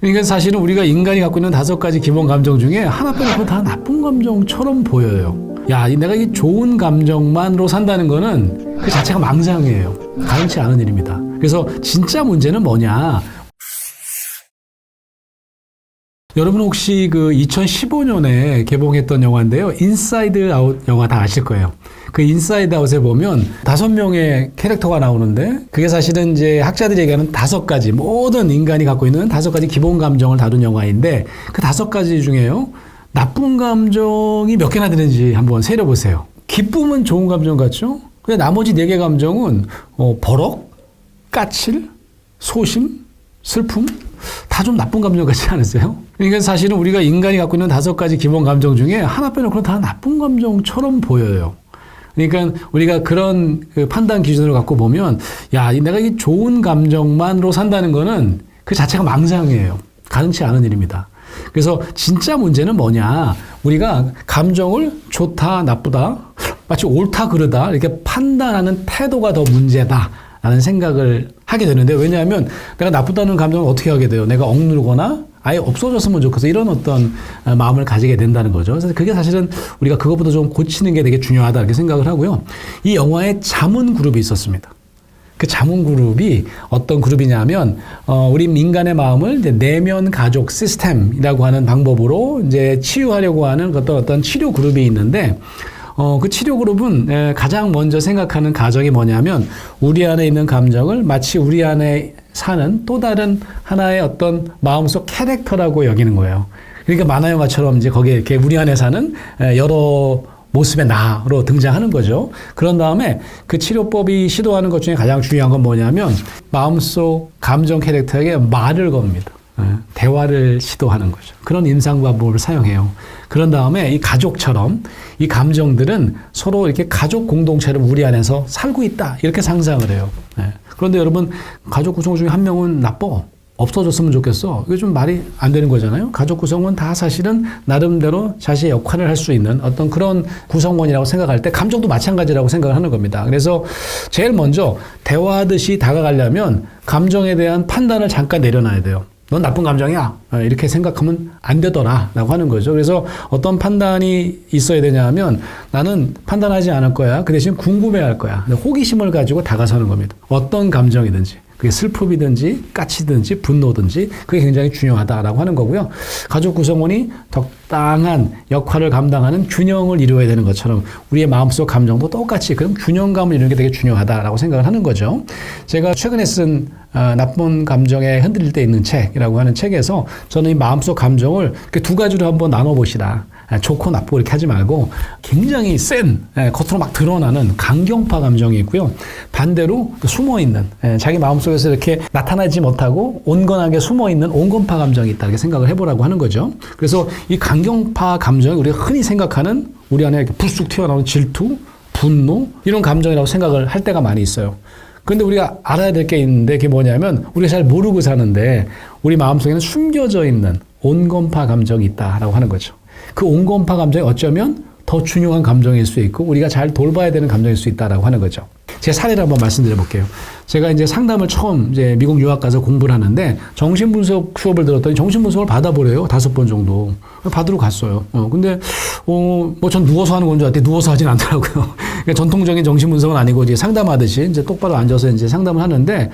그러니까 사실은 우리가 인간이 갖고 있는 5가지 기본 감정 중에 하나 빼놓고 다 나쁜 감정처럼 보여요. 야, 내가 이 좋은 감정만으로 산다는 거는 그 자체가 망상이에요. 가능치 않은 일입니다. 그래서 진짜 문제는 뭐냐? 여러분 혹시 그 2015년에 개봉했던 영화인데요. 인사이드 아웃 영화 다 아실 거예요. 그 인사이드 아웃에 보면 5명의 캐릭터가 나오는데 그게 사실은 이제 학자들이 얘기하는 5가지 모든 인간이 갖고 있는 5가지 기본 감정을 다룬 영화인데 그 5가지 중에요. 나쁜 감정이 몇 개나 되는지 한번 세려보세요. 기쁨은 좋은 감정 같죠? 근데 나머지 4개 감정은 버럭, 까칠, 소심, 슬픔 다 좀 나쁜 감정 같지 않으세요? 그러니까 사실은 우리가 인간이 갖고 있는 5가지 기본 감정 중에 하나 빼놓고는 다 나쁜 감정처럼 보여요. 그러니까 우리가 그런 그 판단 기준으로 갖고 보면 야, 내가 이 좋은 감정만으로 산다는 거는 그 자체가 망상이에요. 가능치 않은 일입니다. 그래서 진짜 문제는 뭐냐? 우리가 감정을 좋다, 나쁘다, 마치 옳다, 그르다 이렇게 판단하는 태도가 더 문제다. 라는 생각을 하게 되는데 왜냐하면 내가 나쁘다는 감정을 어떻게 하게 돼요? 내가 억누르거나 아예 없어졌으면 좋겠어. 이런 어떤 마음을 가지게 된다는 거죠. 그래서 그게 사실은 우리가 그것보다 좀 고치는 게 되게 중요하다 이렇게 생각을 하고요. 이 영화에 자문 그룹이 있었습니다. 그 자문 그룹이 어떤 그룹이냐면 우리 인간의 마음을 이제 내면 가족 시스템이라고 하는 방법으로 이제 치유하려고 하는 어떤 치료 그룹이 있는데 그 치료 그룹은 가장 먼저 생각하는 가정이 뭐냐면 우리 안에 있는 감정을 마치 우리 안에 사는 또 다른 하나의 어떤 마음속 캐릭터라고 여기는 거예요. 그러니까 만화 영화처럼 이제 거기에 이렇게 우리 안에 사는 여러 모습의 나로 등장하는 거죠. 그런 다음에 그 치료법이 시도하는 것 중에 가장 중요한 건 뭐냐면 마음속 감정 캐릭터에게 말을 겁니다. 대화를 시도하는 거죠. 그런 임상 방법을 사용해요. 그런 다음에 이 가족처럼 이 감정들은 서로 이렇게 가족 공동체로 우리 안에서 살고 있다. 이렇게 상상을 해요. 그런데 여러분, 가족 구성 중에 한 명은 나빠. 없어졌으면 좋겠어. 이게 좀 말이 안 되는 거잖아요. 가족 구성원 다 사실은 나름대로 자신의 역할을 할 수 있는 어떤 그런 구성원이라고 생각할 때 감정도 마찬가지라고 생각을 하는 겁니다. 그래서 제일 먼저 대화하듯이 다가가려면 감정에 대한 판단을 잠깐 내려놔야 돼요. 넌 나쁜 감정이야. 이렇게 생각하면 안 되더라. 라고 하는 거죠. 그래서 어떤 판단이 있어야 되냐 하면 나는 판단하지 않을 거야. 그 대신 궁금해 할 거야. 호기심을 가지고 다가서는 겁니다. 어떤 감정이든지. 그게 슬픔이든지 까치든지 분노든지 그게 굉장히 중요하다라고 하는 거고요. 가족 구성원이 적당한 역할을 감당하는 균형을 이루어야 되는 것처럼 우리의 마음속 감정도 똑같이 그런 균형감을 이루는 게 되게 중요하다라고 생각을 하는 거죠. 제가 최근에 쓴 나쁜 감정에 흔들릴 때 있는 책이라고 하는 책에서 저는 이 마음속 감정을 2가지로 한번 나눠보시라. 좋고 나쁘고 이렇게 하지 말고 굉장히 센 겉으로 막 드러나는 강경파 감정이 있고요. 반대로 숨어있는 자기 마음속에서 이렇게 나타나지 못하고 온건하게 숨어있는 온건파 감정이 있다 이렇게 생각을 해보라고 하는 거죠. 그래서 이 강경파 감정이 우리가 흔히 생각하는 우리 안에 이렇게 불쑥 튀어나오는 질투, 분노 이런 감정이라고 생각을 할 때가 많이 있어요. 그런데 우리가 알아야 될 게 있는데 그게 뭐냐면 우리가 잘 모르고 사는데 우리 마음속에는 숨겨져 있는 온건파 감정이 있다라고 하는 거죠. 그 온건파 감정이 어쩌면 더 중요한 감정일 수 있고 우리가 잘 돌봐야 되는 감정일 수 있다라고 하는 거죠. 제 사례를 한번 말씀드려 볼게요. 제가 이제 상담을 처음 이제 미국 유학 가서 공부를 하는데 정신분석 수업을 들었더니 정신분석을 받아보래요. 5번 정도. 받으러 갔어요. 근데, 전 누워서 하는 건 줄 알았더니 누워서 하진 않더라고요. 그러니까 전통적인 정신분석은 아니고 이제 상담하듯이 이제 똑바로 앉아서 이제 상담을 하는데,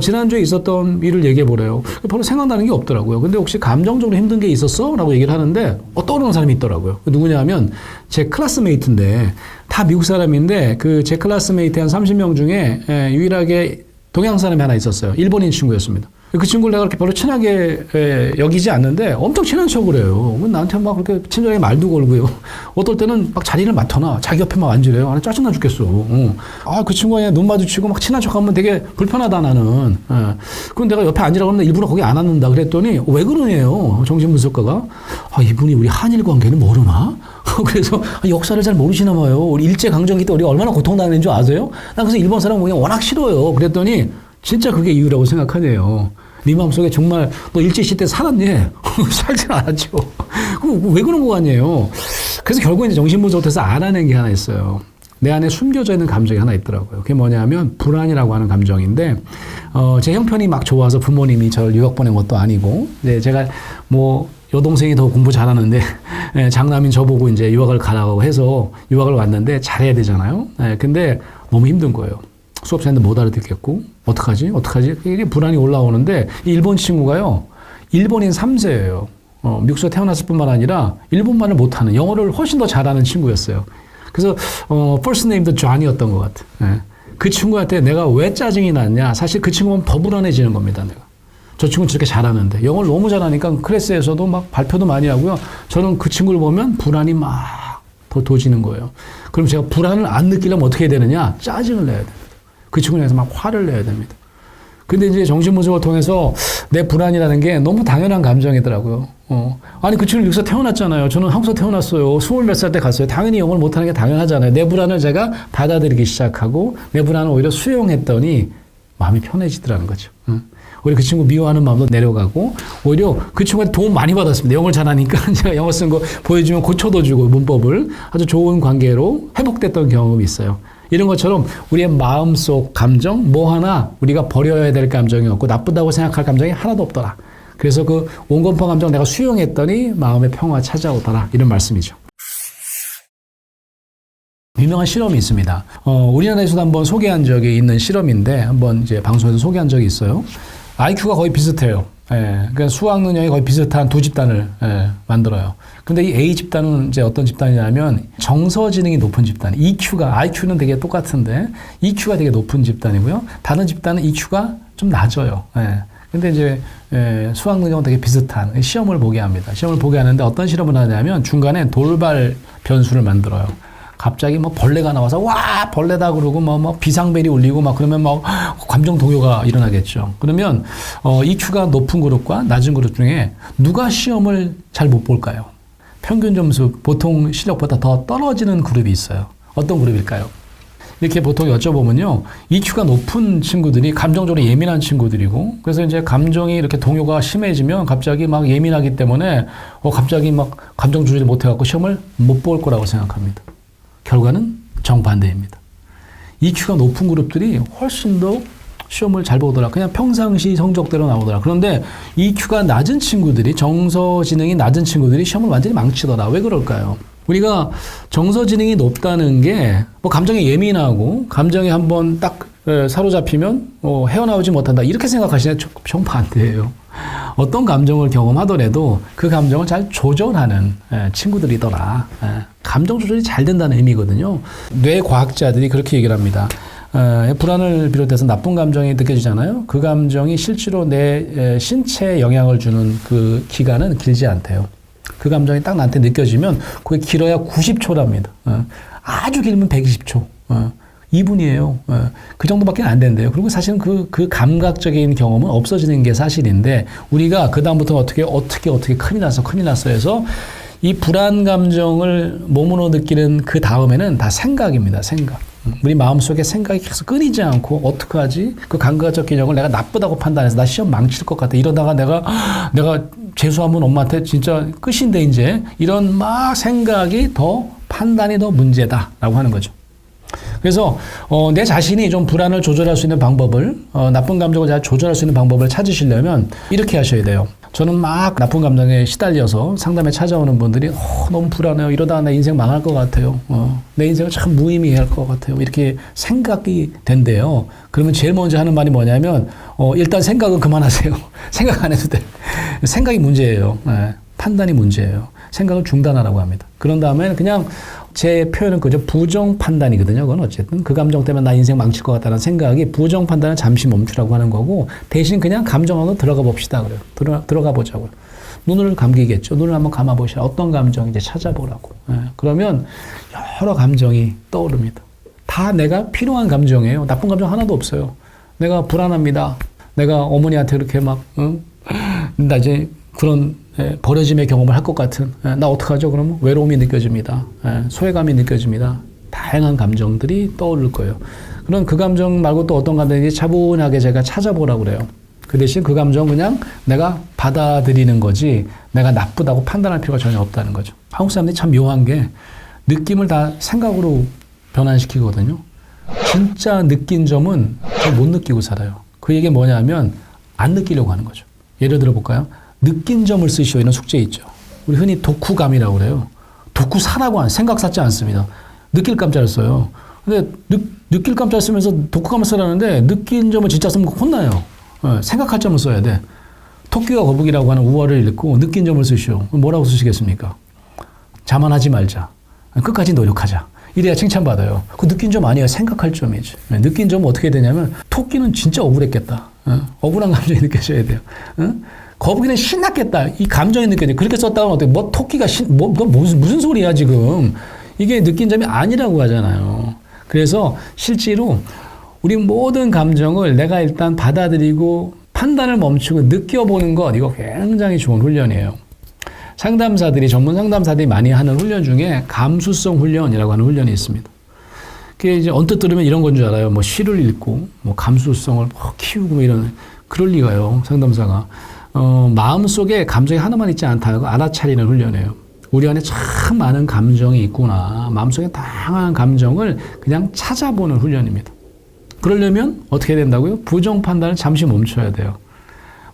지난주에 있었던 일을 얘기해 보래요. 별로 생각나는 게 없더라고요. 근데 혹시 감정적으로 힘든 게 있었어? 라고 얘기를 하는데, 떠오르는 사람이 있더라고요. 누구냐 하면 제 클래스메이트인데, 다 미국 사람인데, 제 클래스메이트 한 30명 중에 유일하게 동양 사람이 하나 있었어요. 일본인 친구였습니다. 그 친구를 내가 그렇게 별로 친하게 여기지 않는데 엄청 친한 척을 해요. 나한테 막 그렇게 친절하게 말도 걸고요. 어떨 때는 막 자리를 맡아놔. 자기 옆에 막 앉으래요. 짜증나 죽겠어. 그 친구가 눈 마주치고 막 친한 척 하면 되게 불편하다, 나는. 그럼 내가 옆에 앉으라고 하면 일부러 거기 안 앉는다 그랬더니 왜 그러네요. 정신분석가가. 이분이 우리 한일 관계는 모르나? 그래서 역사를 잘 모르시나 봐요. 우리 일제강점기 때 우리가 얼마나 고통당했는 줄 아세요? 나 그래서 일본 사람 그냥 워낙 싫어요. 그랬더니 진짜 그게 이유라고 생각하네요. 네 마음속에 정말 너 일제시대 살았니? 살진 않았죠. 그럼 왜 그런 거 아니에요? 그래서 결국은 이제 정신분석에서 알아낸 게 하나 있어요. 내 안에 숨겨져 있는 감정이 하나 있더라고요. 그게 뭐냐면 불안이라고 하는 감정인데, 제 형편이 막 좋아서 부모님이 저를 유학 보낸 것도 아니고, 네, 제가 뭐 여동생이 더 공부 잘하는데 장남인 저보고 이제 유학을 가라고 해서 유학을 왔는데 잘해야 되잖아요. 근데 너무 힘든 거예요. 수업 시간에 못 알아듣겠고 어떡하지? 이게 불안이 올라오는데 이 일본 친구가요. 일본인 3세예요. 미국에서 태어났을 뿐만 아니라 일본말을 못하는 영어를 훨씬 더 잘하는 친구였어요. 그래서 first name도 존이었던 것 같아. 그 친구한테 내가 왜 짜증이 났냐? 사실 그 친구는 더 불안해지는 겁니다. 내가. 저 친구는 저렇게 잘하는데 영어를 너무 잘하니까 클래스에서도 막 발표도 많이 하고요. 저는 그 친구를 보면 불안이 막 더 도지는 거예요. 그럼 제가 불안을 안 느끼려면 어떻게 해야 되느냐? 짜증을 내야 됩니다. 그 친구에 대해서 막 화를 내야 됩니다. 근데 이제 정신분석을 통해서 내 불안이라는 게 너무 당연한 감정이더라고요. 아니, 그 친구 여기서 태어났잖아요. 저는 한국에서 태어났어요. 20몇 살 때 갔어요. 당연히 영어를 못하는 게 당연하잖아요. 내 불안을 제가 받아들이기 시작하고 내 불안을 오히려 수용했더니 마음이 편해지더라는 거죠. 오히려 그 친구 미워하는 마음도 내려가고 오히려 그 친구한테 도움 많이 받았습니다. 영어를 잘하니까 제가 영어 쓴 거 보여주면 고쳐도 주고 문법을 아주 좋은 관계로 회복됐던 경험이 있어요. 이런 것처럼 우리의 마음속 감정 뭐 하나 우리가 버려야 될 감정이 없고 나쁘다고 생각할 감정이 하나도 없더라. 그래서 그 온건파 감정 내가 수용했더니 마음의 평화 찾아오더라. 이런 말씀이죠. 유명한 실험이 있습니다. 우리나라에서도 한번 소개한 적이 있는 실험인데 한번 이제 방송에서 소개한 적이 있어요. IQ가 거의 비슷해요. 그러니까 수학 능력이 거의 비슷한 두 집단을 만들어요. 근데 이 A 집단은 이제 어떤 집단이냐면 정서 지능이 높은 집단. IQ는 되게 똑같은데 EQ가 되게 높은 집단이고요. 다른 집단은 EQ가 좀 낮아요. 근데 이제 수학 능력은 되게 비슷한 시험을 보게 합니다. 시험을 보게 하는데 어떤 실험을 하냐면 중간에 돌발 변수를 만들어요. 갑자기 뭐 벌레가 나와서 와 벌레다 그러고 뭐 비상벨이 울리고 막 그러면 막 감정 동요가 일어나겠죠. 그러면 EQ가 높은 그룹과 낮은 그룹 중에 누가 시험을 잘 못 볼까요? 평균 점수 보통 실력보다 더 떨어지는 그룹이 있어요. 어떤 그룹일까요? 이렇게 보통 여쭤보면요. EQ가 높은 친구들이 감정적으로 예민한 친구들이고 그래서 이제 감정이 이렇게 동요가 심해지면 갑자기 막 예민하기 때문에 갑자기 막 감정 조절을 못해갖고 시험을 못 볼 거라고 생각합니다. 결과는 정반대입니다. EQ가 높은 그룹들이 훨씬 더 시험을 잘 보더라. 그냥 평상시 성적대로 나오더라. 그런데 EQ가 낮은 친구들이 정서 지능이 낮은 친구들이 시험을 완전히 망치더라. 왜 그럴까요? 우리가 정서 지능이 높다는 게 뭐 감정에 예민하고 감정이 한번 딱 사로잡히면 헤어나오지 못한다. 이렇게 생각하시는 정반대예요. 어떤 감정을 경험하더라도 그 감정을 잘 조절하는 친구들이더라. 감정 조절이 잘 된다는 의미거든요. 뇌과학자들이 그렇게 얘기를 합니다. 불안을 비롯해서 나쁜 감정이 느껴지잖아요. 그 감정이 실제로 내 신체에 영향을 주는 그 기간은 길지 않대요. 그 감정이 딱 나한테 느껴지면 그게 길어야 90초랍니다. 아주 길면 120초. 2분이에요. 그 정도밖에 안 된대요. 그리고 사실은 그 감각적인 경험은 없어지는 게 사실인데 우리가 그다음부터 어떻게 큰일 났어 해서 이 불안 감정을 몸으로 느끼는 그 다음에는 다 생각입니다. 생각. 우리 마음속에 생각이 계속 끊이지 않고 어떡하지? 그 감각적 기능을 내가 나쁘다고 판단해서 나 시험 망칠 것 같아. 이러다가 내가 재수하면 엄마한테 진짜 끝인데 이제 이런 막 생각이 더 판단이 더 문제다라고 하는 거죠. 그래서 내 자신이 좀 불안을 조절할 수 있는 방법을 나쁜 감정을 잘 조절할 수 있는 방법을 찾으시려면 이렇게 하셔야 돼요. 저는 막 나쁜 감정에 시달려서 상담에 찾아오는 분들이 너무 불안해요. 이러다가 내 인생 망할 것 같아요. 내 인생을 참 무의미할 것 같아요. 이렇게 생각이 된대요. 그러면 제일 먼저 하는 말이 뭐냐면 일단 생각은 그만하세요. 생각 안 해도 돼. 생각이 문제예요. 판단이 문제예요. 생각을 중단하라고 합니다. 그런 다음에 그냥 제 표현은 그죠. 부정 판단이거든요. 그건 어쨌든 그 감정 때문에 나 인생 망칠 것 같다는 생각이 부정 판단을 잠시 멈추라고 하는 거고 대신 그냥 감정으로 들어가 봅시다. 그래요. 들어가 보자고요. 눈을 감기겠죠. 눈을 한번 감아보시라. 어떤 감정인지 찾아보라고. 그러면 여러 감정이 떠오릅니다. 다 내가 필요한 감정이에요. 나쁜 감정 하나도 없어요. 내가 불안합니다. 내가 어머니한테 이렇게 막 나 이제 그런 버려짐의 경험을 할 것 같은 나 어떡하죠? 그러면 외로움이 느껴집니다. 소외감이 느껴집니다. 다양한 감정들이 떠오를 거예요. 그럼 그 감정 말고 또 어떤 감정인지 차분하게 제가 찾아보라고 그래요. 그 대신 그 감정 그냥 내가 받아들이는 거지 내가 나쁘다고 판단할 필요가 전혀 없다는 거죠. 한국 사람들이 참 묘한 게 느낌을 다 생각으로 변환시키거든요. 진짜 느낀 점은 잘 못 느끼고 살아요. 그 얘기 뭐냐면 안 느끼려고 하는 거죠. 예를 들어 볼까요? 느낀 점을 쓰시오 이런 숙제 있죠. 우리 흔히 독후감이라고 그래요. 독후 사라고 안 생각 쌓지 않습니다. 느낄 감자를 써요. 근데 느낄 감자를 쓰면서 독후감을 쓰라는데 느낀 점을 진짜 쓰면 혼나요. 생각할 점을 써야 돼. 토끼와 거북이라고 하는 우화를 읽고 느낀 점을 쓰시오. 뭐라고 쓰시겠습니까? 자만하지 말자. 끝까지 노력하자. 이래야 칭찬받아요. 그 느낀 점 아니에요. 생각할 점이지. 느낀 점은 어떻게 되냐면 토끼는 진짜 억울했겠다. 억울한 감정이 느껴져야 돼요. 거북이는 신났겠다. 이 감정이 느껴져요. 그렇게 썼다면 어떻게 뭐 토끼가 무슨 소리야 지금. 이게 느낀 점이 아니라고 하잖아요. 그래서 실제로 우리 모든 감정을 내가 일단 받아들이고 판단을 멈추고 느껴보는 것 이거 굉장히 좋은 훈련이에요. 상담사들이 전문 상담사들이 많이 하는 훈련 중에 감수성 훈련이라고 하는 훈련이 있습니다. 그게 이제 언뜻 들으면 이런 건 줄 알아요. 뭐 시를 읽고 뭐 감수성을 키우고 이런 그럴 리가요. 상담사가 마음속에 감정이 하나만 있지 않다고 알아차리는 훈련이에요. 우리 안에 참 많은 감정이 있구나. 마음속에 다양한 감정을 그냥 찾아보는 훈련입니다. 그러려면 어떻게 된다고요? 부정 판단을 잠시 멈춰야 돼요.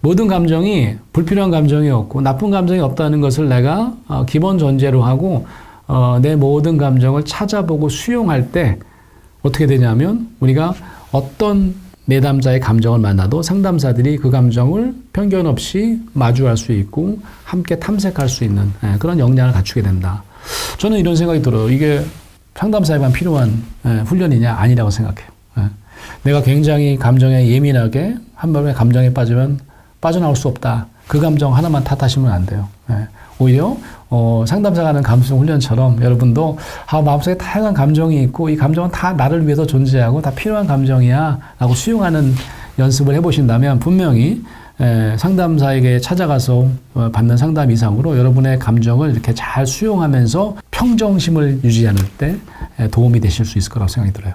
모든 감정이 불필요한 감정이 없고 나쁜 감정이 없다는 것을 내가 기본 전제로 하고 내 모든 감정을 찾아보고 수용할 때 어떻게 되냐면 우리가 어떤 내담자의 감정을 만나도 상담사들이 그 감정을 편견 없이 마주할 수 있고 함께 탐색할 수 있는 그런 역량을 갖추게 된다. 저는 이런 생각이 들어요. 이게 상담사에만 필요한 훈련이냐? 아니라고 생각해요. 내가 굉장히 감정에 예민하게 한 번에 감정에 빠지면 빠져나올 수 없다. 그 감정 하나만 탓하시면 안 돼요. 오히려 상담사가 하는 감수성 훈련처럼 여러분도 마음속에 다양한 감정이 있고 이 감정은 다 나를 위해서 존재하고 다 필요한 감정이야 라고 수용하는 연습을 해보신다면 분명히 상담사에게 찾아가서 받는 상담 이상으로 여러분의 감정을 이렇게 잘 수용하면서 평정심을 유지하는 때 도움이 되실 수 있을 거라고 생각이 들어요.